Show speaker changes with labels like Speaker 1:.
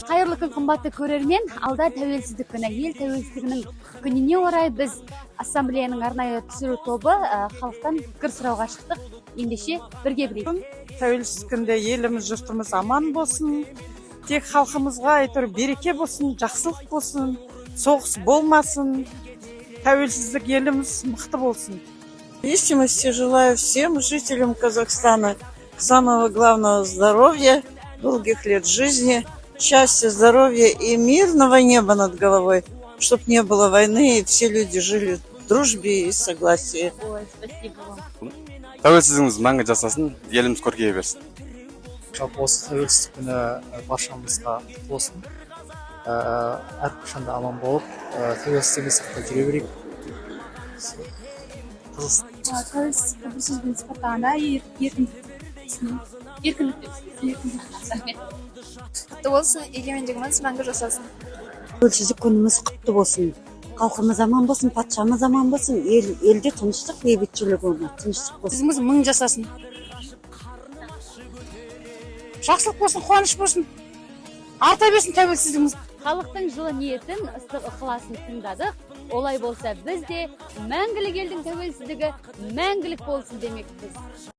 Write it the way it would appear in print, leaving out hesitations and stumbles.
Speaker 1: Қайырлы күн, қымбатты көрермен. Алда тәуелсіздік күні. Ел тәуелсіздігінің күніне орай біз ассамблеяның арнайы түсіру тобы халықтан пікір сұрауға шықтық. Ендеше бірге білейік.
Speaker 2: Тәуелсіздік күнде еліміз, жұртымыз аман болсын. Тек халқымызға әйтеуір береке болсын, жақсылық болсын, соғыс болмасын. Тәуелсіздік еліміз мықты болсын.
Speaker 3: Истинности желаю всем жителям Казахстана самого главного здоровья, долгих лет жизни, счастья, здоровья и мирного неба над головой, чтобы не было войны и все люди жили в дружбе и согласии.
Speaker 1: Ой, спасибо вам.
Speaker 4: Тәуелсіздігіміз мәңгі жасасын, еліміз көркейе берсін.
Speaker 5: Жалпы осы тәуелсіздік күні баршамызға құтты болсын. Әрқашан да аман болып, тәуелсіздігімізді сақтай жүре берейік.
Speaker 1: Тәуелсіздікті бір сөзбен сипаттағанда еркіндік.
Speaker 6: Құтты болсын, егемендігіміз мәңгі жасасын.
Speaker 7: Тәуелсіздік күніміз құтты болсын. Халқымыз аман болсын, патшамыз аман болсын, елде тыныштық, бейбітшілік орнатсын, тыныштық болсын.
Speaker 2: Бізіміз мың жасасын. Жақсылық болсын, қуаныш болсын. Арта берсін тәуелсіздігіміз.
Speaker 1: Халықтың жылы ниетін, ыстық ықыласын тыңдадық. Олай болса біз де мәңгілік елдің тәуелсіздігі мәңгілік болсын демекпіз.